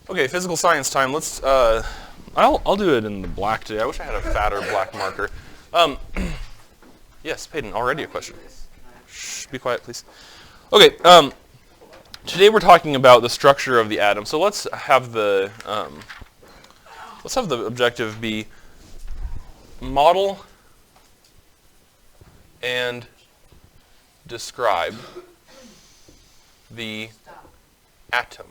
Okay, physical science time. Let's. I'll do it in the black today. I wish I had a fatter black marker. Yes, Peyton. Already a question. Shh. Be quiet, please. Okay. Today we're talking about the structure of the atom. So let's have the objective be model and describe the atom.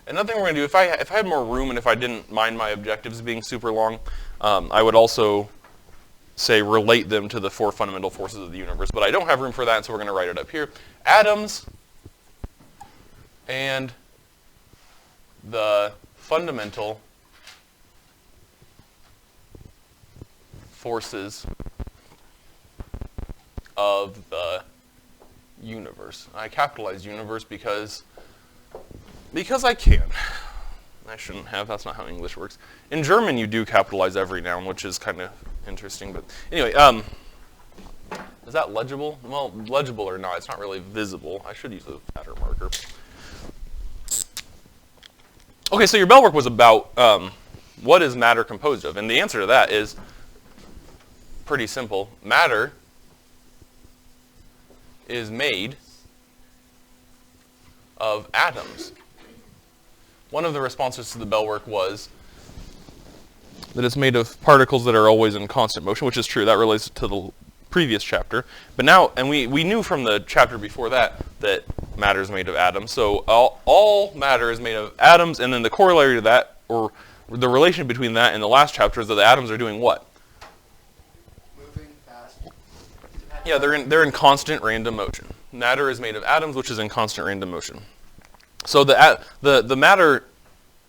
Another thing we're going to do, if I had more room and if I didn't mind my objectives being super long, I would also say relate them to the four fundamental forces of the universe. But I don't have room for that, so we're going to write it up here. Atoms and the fundamental forces of the universe. I capitalize universe because I can. I shouldn't have. That's not how English works. In German, you do capitalize every noun, which is kind of interesting. But anyway, is that legible? Well, legible or not, it's not really visible. I should use a fatter marker. Okay, so your bell work was about what is matter composed of? And the answer to that is pretty simple. Matter is made of atoms. One of the responses to the bell work was that it's made of particles that are always in constant motion, which is true. That relates to the previous chapter. But now, and we knew from the chapter before that matter is made of atoms. So all matter is made of atoms, and then the corollary to that, or the relation between that and the last chapter, is that the atoms are doing what? Moving fast. Yeah, they're in constant random motion. Matter is made of atoms, which is in constant random motion. So the matter,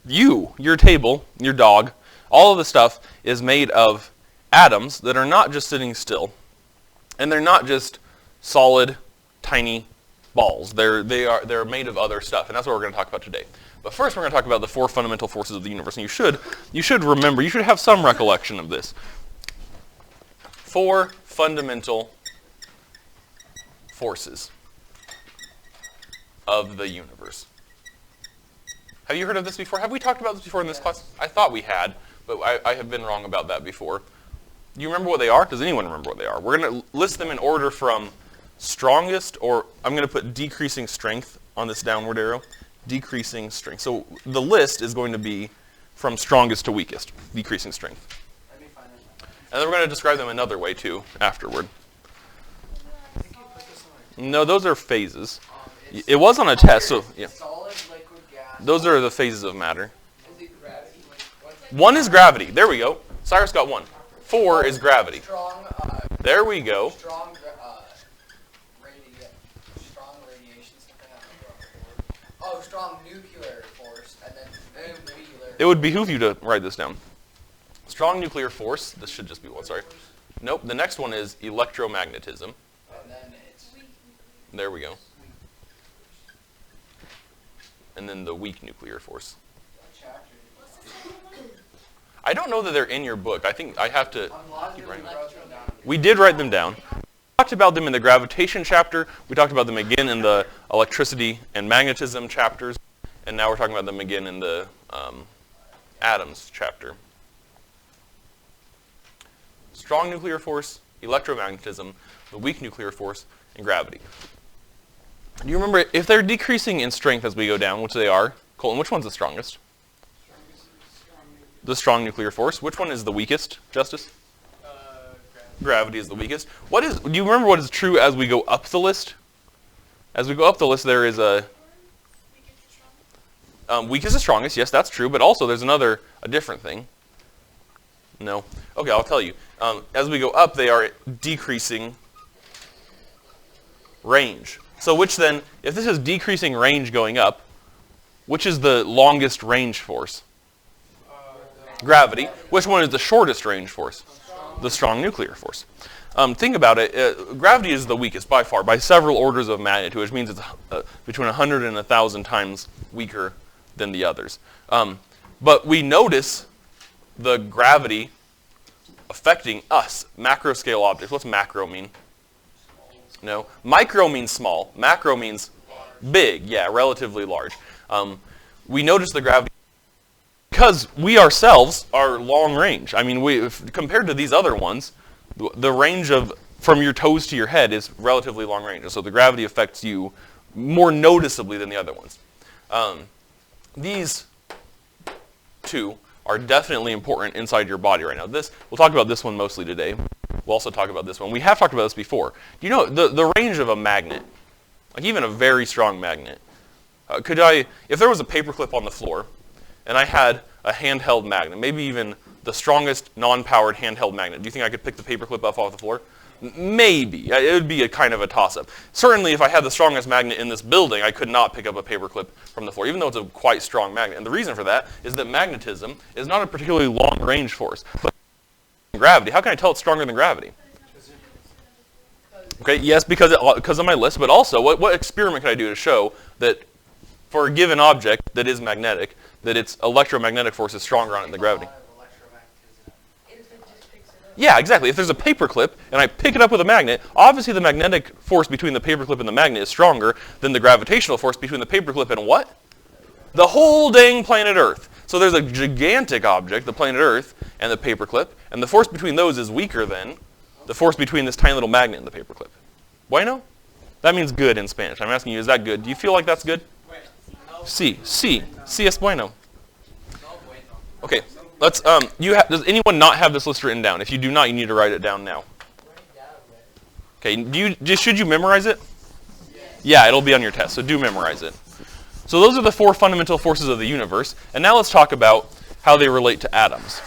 your table, your dog, all of the stuff is made of atoms that are not just sitting still, and they're not just solid, tiny balls. They're made of other stuff, and that's what we're going to talk about today. But first, we're going to talk about the four fundamental forces of the universe, and you should remember, you should have some recollection of this. Four fundamental forces of the universe. Have you heard of this before? Have we talked about this before in this class? I thought we had, but I have been wrong about that before. Do you remember what they are? Does anyone remember what they are? We're going to list them in order from strongest, or I'm going to put decreasing strength on this downward arrow. Decreasing strength. So the list is going to be from strongest to weakest, decreasing strength. Let me find it. And then we're going to describe them another way too, afterward. No, those are phases. It was on a test, so yeah. Solid, liquid, gas. Those are the phases of matter. Is it gravity? One is gravity. There we go. Cyrus got one. 4 is gravity. Strong. There we go. Strong radiation. Something I don't know. Oh, strong nuclear force, and then nuclear. It would behoove you to write this down. Strong nuclear force. This should just be one. Sorry. Nope. The next one is electromagnetism. And then it's. There we go. And then the weak nuclear force. I don't know that they're in your book. I think I have to keep writing them. We did write them down. We talked about them in the gravitation chapter. We talked about them again in the electricity and magnetism chapters. And now we're talking about them again in the atoms chapter. Strong nuclear force, electromagnetism, the weak nuclear force, and gravity. Do you remember, if they're decreasing in strength as we go down, which they are, Colton, which one's the strongest? The strong nuclear force. Which one is the weakest, Justice? Gravity is the weakest. Do you remember what is true as we go up the list? As we go up the list, there is a... weakest is strongest, yes, that's true, but also there's a different thing. No? Okay, I'll tell you. As we go up, they are decreasing range. So which then, if this is decreasing range going up, which is the longest range force? Gravity. Which one is the shortest range force? The strong nuclear force. Think about it. Gravity is the weakest by far, by several orders of magnitude, which means it's between 100 and 1,000 times weaker than the others. But we notice the gravity affecting us, macro scale objects. What's macro mean? No. Micro means small. Macro means big, yeah, relatively large. we notice the gravity because we ourselves are long range. I mean, compared to these other ones, the range from your toes to your head is relatively long range. And so the gravity affects you more noticeably than the other ones. These two are definitely important inside your body right now. We'll talk about this one mostly today. We'll also talk about this one. We have talked about this before. You know, the range of a magnet, like even a very strong magnet, if there was a paperclip on the floor, and I had a handheld magnet, maybe even the strongest non-powered handheld magnet, do you think I could pick the paperclip up off the floor? Maybe. It would be a kind of a toss-up. Certainly, if I had the strongest magnet in this building, I could not pick up a paperclip from the floor, even though it's a quite strong magnet. And the reason for that is that magnetism is not a particularly long-range force. But gravity, how can I tell it's stronger than gravity? Okay, yes, because of my list, but also, what experiment can I do to show that for a given object that is magnetic, that its electromagnetic force is stronger on it than gravity? Yeah, exactly. If there's a paperclip and I pick it up with a magnet, obviously the magnetic force between the paperclip and the magnet is stronger than the gravitational force between the paperclip and what? The whole dang planet Earth. So there's a gigantic object, the planet Earth, and the paperclip, and the force between those is weaker than the force between this tiny little magnet and the paperclip. Bueno? That means good in Spanish. I'm asking you, is that good? Do you feel like that's good? Sí es bueno. Okay. Let's. Does anyone not have this list written down? If you do not, you need to write it down now. Okay. Should you memorize it? Yeah, it'll be on your test. So do memorize it. So those are the four fundamental forces of the universe. And now let's talk about how they relate to atoms.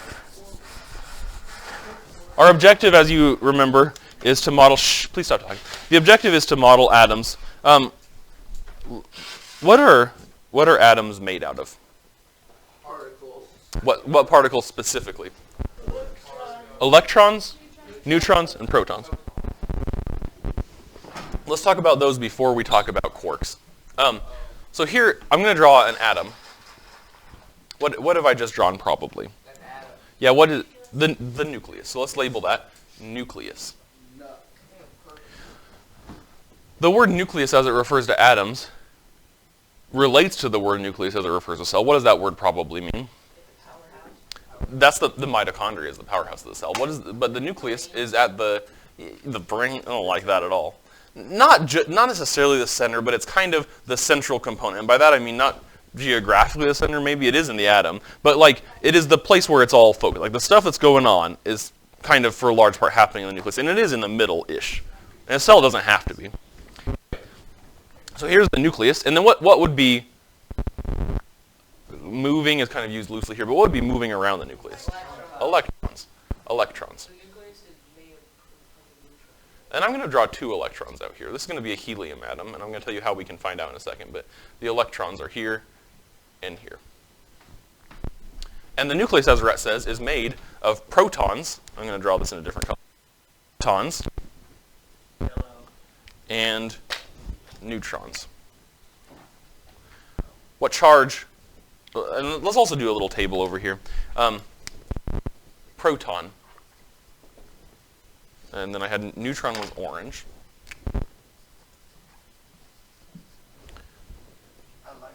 Our objective, as you remember, is to model. Please stop talking. The objective is to model atoms. What are atoms made out of? What particles specifically? Electrons, neutrons, and protons. Let's talk about those before we talk about quarks. So here, I'm going to draw an atom. What have I just drawn probably? An atom. Yeah, what is the nucleus? So let's label that nucleus. The word nucleus as it refers to atoms relates to the word nucleus as it refers to cell. What does that word probably mean? That's the mitochondria is the powerhouse of the cell. But the nucleus is at the brain. I don't like that at all. Not necessarily the center, but it's kind of the central component. And by that I mean not geographically the center. Maybe it is in the atom, but like it is the place where it's all focused. Like the stuff that's going on is kind of for a large part happening in the nucleus, and it is in the middle-ish. And a cell doesn't have to be. So here's the nucleus, and then what would be moving is kind of used loosely here, but what would be moving around the nucleus? Electrons. Electrons. And I'm going to draw two electrons out here. This is going to be a helium atom, and I'm going to tell you how we can find out in a second, but the electrons are here and here. And the nucleus, as Rhett says, is made of protons. I'm going to draw this in a different color. Protons and neutrons. What charge? And let's also do a little table over here. Proton. And then I had neutron was orange.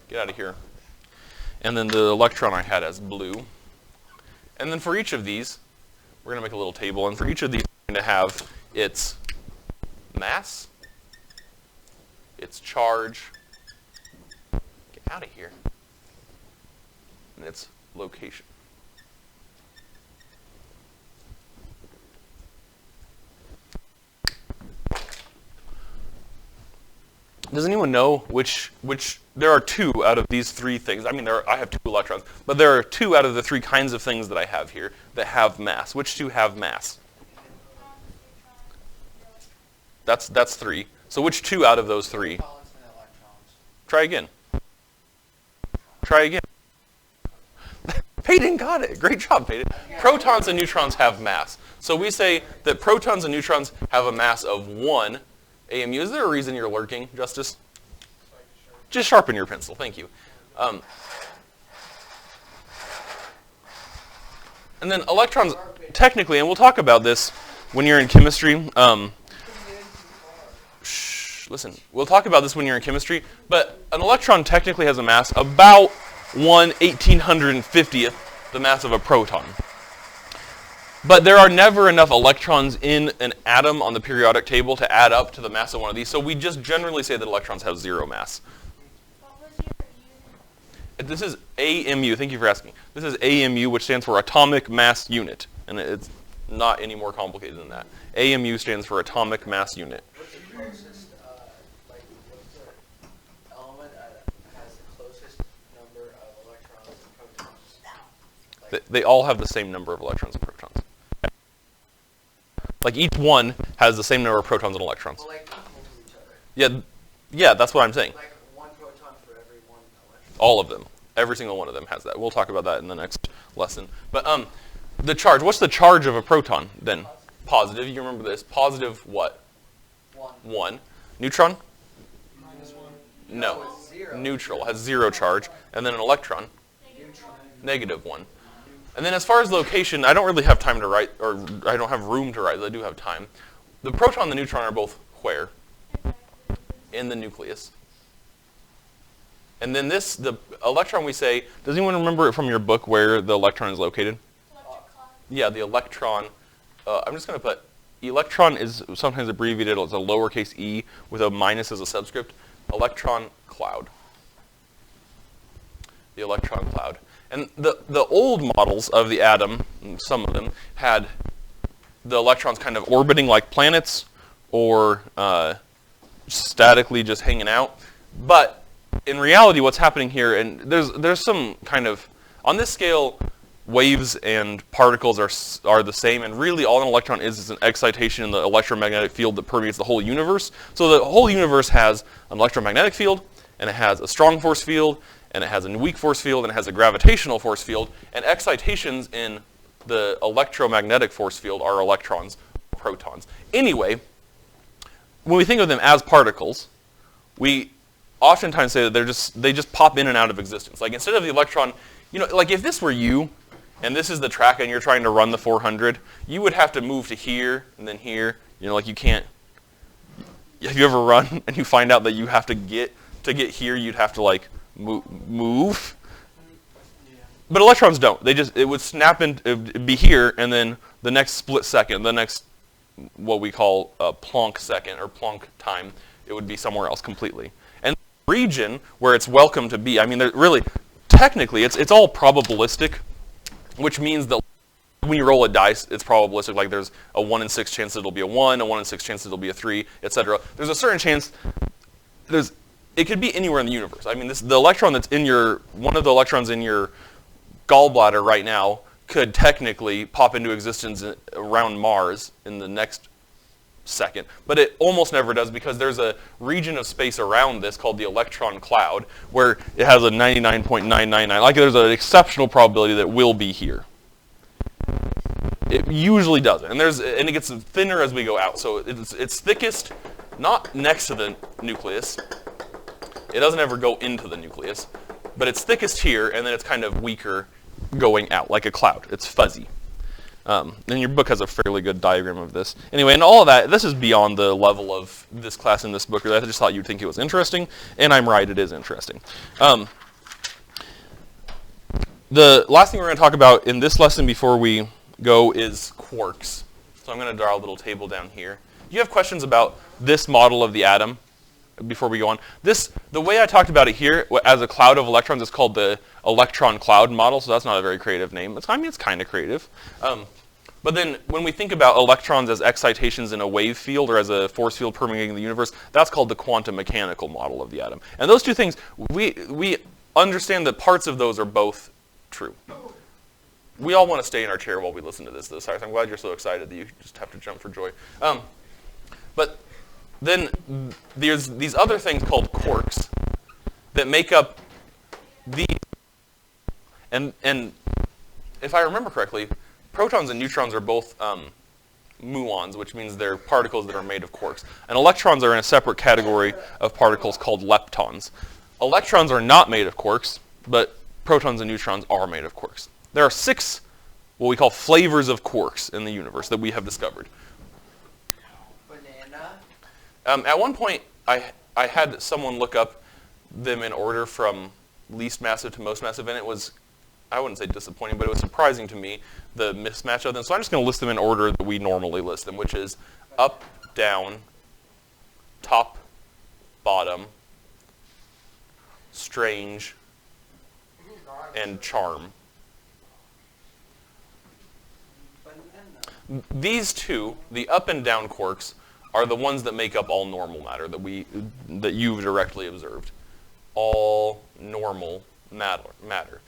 Get out of here. And then the electron I had as blue. And then for each of these, we're going to make a little table. And for each of these, we're going to have its mass, its charge, get out of here, and its location. Does anyone know which there are two out of these three things? I mean, I have two electrons, but there are two out of the three kinds of things that I have here that have mass. Which two have mass? That's three. So which two out of those three? Try again. Try again. Peyton got it. Great job, Peyton. Protons and neutrons have mass. So we say that protons and neutrons have a mass of 1 AMU. Is there a reason you're lurking, Justice? Just sharpen your pencil. Thank you. And then electrons, technically, and we'll talk about this when you're in chemistry. Listen, we'll talk about this when you're in chemistry, but an electron technically has a mass about 1/1850th the mass of a proton. But there are never enough electrons in an atom on the periodic table to add up to the mass of one of these, so we just generally say that electrons have zero mass. What was your unit? This is AMU, thank you for asking. This is AMU, which stands for atomic mass unit, and it's not any more complicated than that. AMU stands for atomic mass unit. What's the closest, what's the element that has the closest number of electrons and protons? They all have the same number of electrons and protons. Like each one has the same number of protons and electrons. Well, like equal to each other. Yeah, that's what I'm saying. Like one proton for every one electron. All of them. Every single one of them has that. We'll talk about that in the next lesson. But the charge, what's the charge of a proton then? Positive, you remember this. Positive what? 1. Neutron? No. It's zero. Neutral, has zero charge. And then an electron? Neutron. -1. And then as far as location, I don't really have time to write, or I don't have room to write, I do have time. The proton and the neutron are both where? In the nucleus. And then the electron we say, does anyone remember it from your book where the electron is located? Yeah, the electron, I'm just going to put, electron is sometimes abbreviated as a lowercase e with a minus as a subscript. Electron cloud. The electron cloud. And the old models of the atom, some of them, had the electrons kind of orbiting like planets or statically just hanging out. But in reality, what's happening here, and there's some kind of, on this scale, waves and particles are the same, and really all an electron is an excitation in the electromagnetic field that permeates the whole universe. So the whole universe has an electromagnetic field, and it has a strong force field, and it has a weak force field, and it has a gravitational force field, and excitations in the electromagnetic force field are electrons, protons. Anyway, when we think of them as particles, we oftentimes say that they just pop in and out of existence. Like instead of the electron, like if this were you, and this is the track and you're trying to run the 400, you would have to move to here and then here. Like you can't, have you ever run and you find out that you have to get here, you'd have to like move? But electrons don't. It would snap in, it would be here, and then the next split second, the next what we call a Planck second or Planck time, it would be somewhere else completely. And the region where it's welcome to be, I mean, really, technically, it's all probabilistic, which means that when you roll a dice, it's probabilistic. Like there's a 1 in 6 chance it'll be a 1, a 1 in 6 chance it'll be a 3, etc. There's a certain chance. It could be anywhere in the universe. I mean, the electron that's in one of the electrons in your gallbladder right now could technically pop into existence around Mars in the next second, but it almost never does because there's a region of space around this called the electron cloud where it has a 99.999. Like there's an exceptional probability that it will be here. It usually doesn't, and it gets thinner as we go out. So it's thickest not next to the nucleus. It doesn't ever go into the nucleus, but it's thickest here, and then it's kind of weaker going out, like a cloud. It's fuzzy. And your book has a fairly good diagram of this. Anyway, and all of that, this is beyond the level of this class in this book. I just thought you'd think it was interesting, and I'm right, it is interesting. The last thing we're going to talk about in this lesson before we go is quarks. So I'm going to draw a little table down here. Do you have questions about this model of the atom before we go on? The way I talked about it here as a cloud of electrons is called the electron cloud model, so that's not a very creative name. I mean, it's kind of creative. But then when we think about electrons as excitations in a wave field or as a force field permeating the universe, that's called the quantum mechanical model of the atom. And those two things, we understand that parts of those are both true. We all want to stay in our chair while we listen to this, though. Cyrus, I'm glad you're so excited that you just have to jump for joy. But then there's these other things called quarks that make up the, and if I remember correctly, protons and neutrons are both muons, which means they're particles that are made of quarks. And electrons are in a separate category of particles called leptons. Electrons are not made of quarks, but protons and neutrons are made of quarks. There are 6 what we call flavors of quarks in the universe that we have discovered. Banana. At one point, I had someone look up them in order from least massive to most massive, and it was, I wouldn't say disappointing, but it was surprising to me, the mismatch of them. So I'm just going to list them in order that we normally list them, which is up, down, top, bottom, strange, and charm. These two, the up and down quarks, are the ones that make up all normal matter that you've directly observed. All normal matter.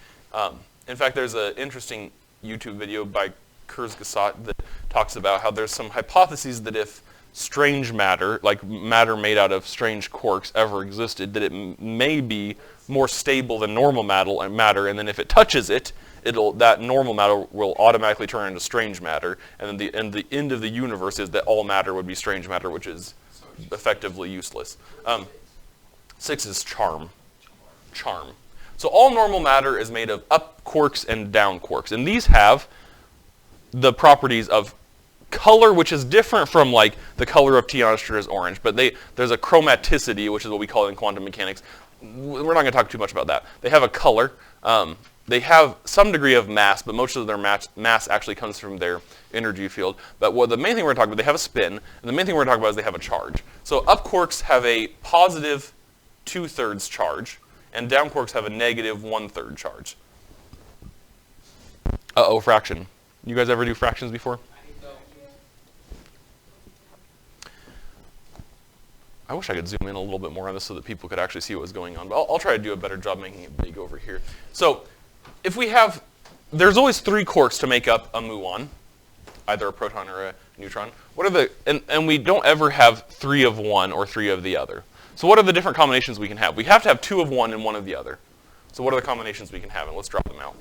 In fact, there's an interesting YouTube video by Kurzgesagt that talks about how there's some hypotheses that if strange matter, like matter made out of strange quarks, ever existed, that it may be more stable than normal matter, and then if it touches it, that normal matter will automatically turn into strange matter, and then the end of the universe is that all matter would be strange matter, which is effectively useless. 6 is charm. Charm. So all normal matter is made of up quarks and down quarks, and these have the properties of color, which is different from like the color of T-ionosphere is orange, but there's a chromaticity, which is what we call it in quantum mechanics. We're not going to talk too much about that. They have a color. They have some degree of mass, but most of their mass actually comes from their energy field. But the main thing we're going to talk about, they have a spin, and the main thing we're going to talk about is they have a charge. So up quarks have a positive 2/3 charge, and down quarks have a negative 1/3 charge. Uh-oh, fraction. You guys ever do fractions before? I wish I could zoom in a little bit more on this so that people could actually see what was going on, but I'll try to do a better job making it big over here. So if we have, there's always 3 quarks to make up a muon, either a proton or a neutron. What are the, and we don't ever have 3 of one or 3 of the other. So what are the different combinations we can have? We have to have 2 of one and 1 of the other. So what are the combinations we can have? And let's drop them out.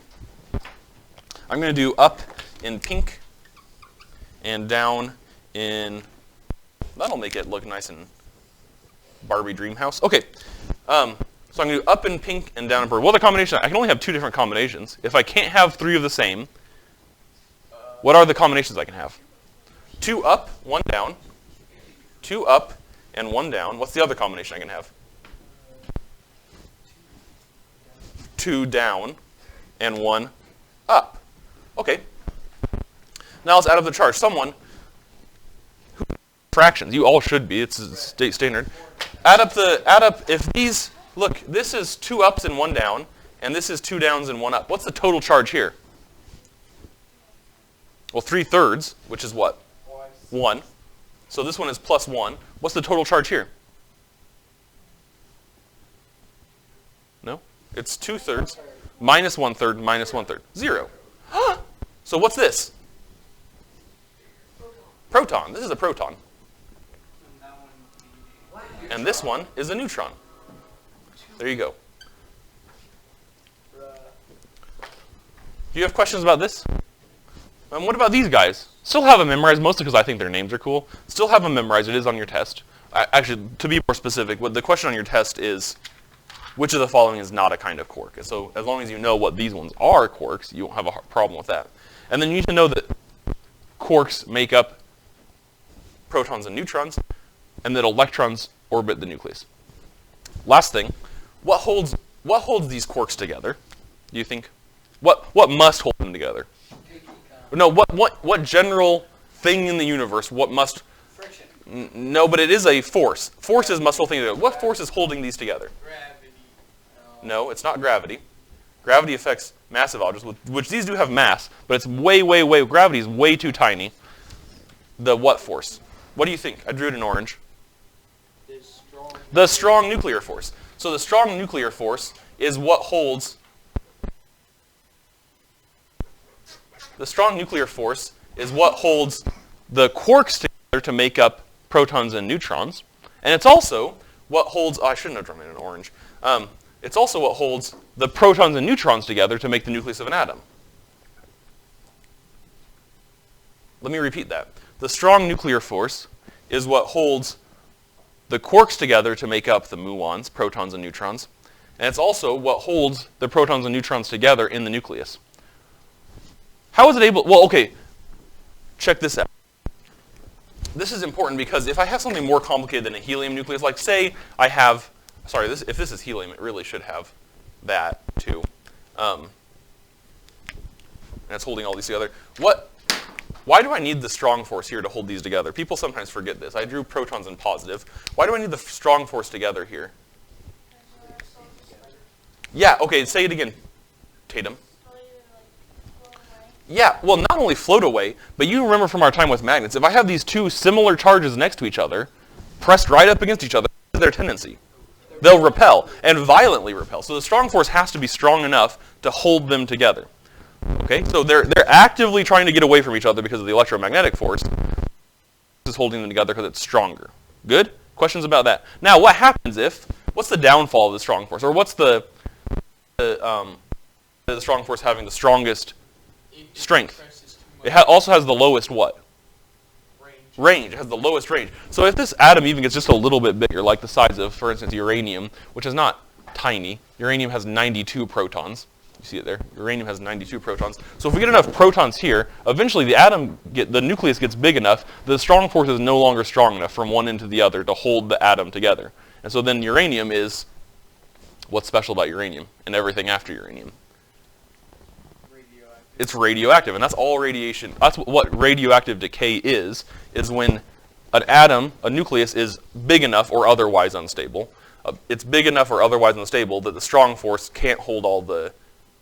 I'm going to do up in pink and down in, that'll make it look nice and Barbie dream house. Okay, so I'm going to do up in pink and down in purple. Well, the combination, I can only have 2 different combinations. If I can't have 3 of the same, what are the combinations I can have? 2 up, 1 down, 2 up, and 1 down. What's the other combination I can have? 2 down and 1 up. Okay. Now let's add up the charge. Someone, fractions, you all should be, it's a state standard. Add up, if these, look, this is 2 ups and 1 down, and this is 2 downs and 1 up. What's the total charge here? Well, 3/3, which is what? 1. So this one is plus 1. What's the total charge here? No? It's 2/3 minus 1/3 minus 1/3. 0. So what's this? Proton. This is a proton. And this one is a neutron. There you go. Do you have questions about this? What about these guys? Still have them memorized, mostly because I think their names are cool. Still have them memorized. It is on your test. Actually, to be more specific, the question on your test is, which of the following is not a kind of quark? And so as long as you know what these ones are quarks, you won't have a problem with that. And then you need to know that quarks make up protons and neutrons, and that electrons orbit the nucleus. Last thing, what holds these quarks together? Do you think? What must hold them together? No, what general thing in the universe, what must? Friction. No, but it is a force. Forces must hold things together. What force is holding these together? Gravity. No, it's not gravity. Gravity affects massive objects, which these do have mass, but it's way, gravity is way too tiny. The what force? What do you think? I drew it in orange. The strong nuclear force. So the strong nuclear force is what holds, the quarks together to make up protons and neutrons. And it's also what holds, I shouldn't have drawn it in orange. It's also what holds the protons and neutrons together to make the nucleus of an atom. Let me repeat that. The strong nuclear force is what holds the quarks together to make up the muons, protons and neutrons. And it's also what holds the protons and neutrons together in the nucleus. How is it able, well, okay, check this out. This is important because if I have something more complicated than a helium nucleus, like say I have, sorry, if this is helium, it really should have that too. And it's holding all these together. Why do I need the strong force here to hold these together? People sometimes forget this. I drew protons in positive. Why do I need the strong force together here? Yeah, okay, say it again, Tatum. Yeah, well, not only float away, but you remember from our time with magnets, if I have these two similar charges next to each other, pressed right up against each other, what is their tendency? They'll repel, and violently repel. So the strong force has to be strong enough to hold them together. Okay, so they're actively trying to get away from each other because of the electromagnetic force. This is holding them together because it's stronger. Good? Questions about that? Now, what happens what's the downfall of the strong force? Or what's the strong force having the strongest strength? It also has the lowest what? Range. It has the lowest range. So if this atom even gets just a little bit bigger, like the size of, for instance, uranium, which is not tiny. Uranium has 92 protons. You see it there? Uranium has 92 protons. So if we get enough protons here, eventually the nucleus gets big enough, the strong force is no longer strong enough from one end to the other to hold the atom together. And so then uranium is, what's special about uranium and everything after uranium? It's radioactive, and that's all radiation. That's what radioactive decay is when an atom, a nucleus, is big enough or otherwise unstable. It's big enough or otherwise unstable that the strong force can't hold all the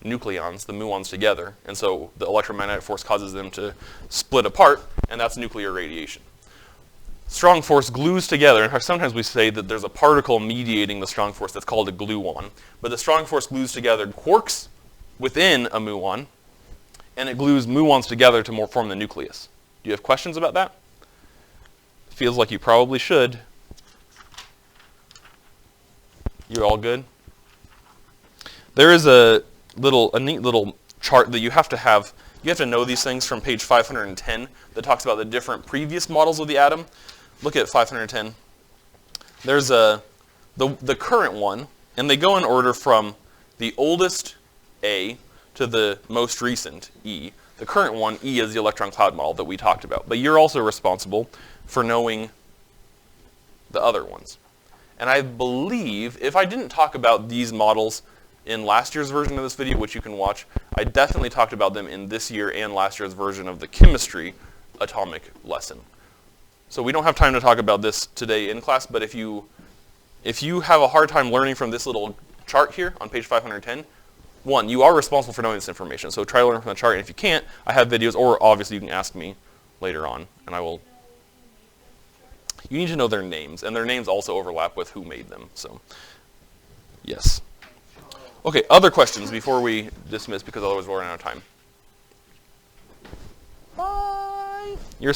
nucleons, the muons, together, and so the electromagnetic force causes them to split apart, and that's nuclear radiation. Strong force glues together. In fact, sometimes we say that there's a particle mediating the strong force that's called a gluon, but the strong force glues together quarks within a muon, and it glues muons together to form the nucleus. Do you have questions about that? Feels like you probably should. You all good? There is a neat little chart that you have to have. You have to know these things from page 510 that talks about the different previous models of the atom. Look at 510. There's the current one, and they go in order from the oldest A to the most recent E. The current one, E, is the electron cloud model that we talked about. But you're also responsible for knowing the other ones. And I believe, if I didn't talk about these models in last year's version of this video, which you can watch, I definitely talked about them in this year and last year's version of the chemistry atomic lesson. So we don't have time to talk about this today in class, but if you have a hard time learning from this little chart here on page 510, one, you are responsible for knowing this information. So try to learn from the chart, and if you can't, I have videos, or obviously you can ask me later on, and I will. You need to know their names, and their names also overlap with who made them. So, yes. Okay, other questions before we dismiss, because otherwise we'll run out of time. Bye. You're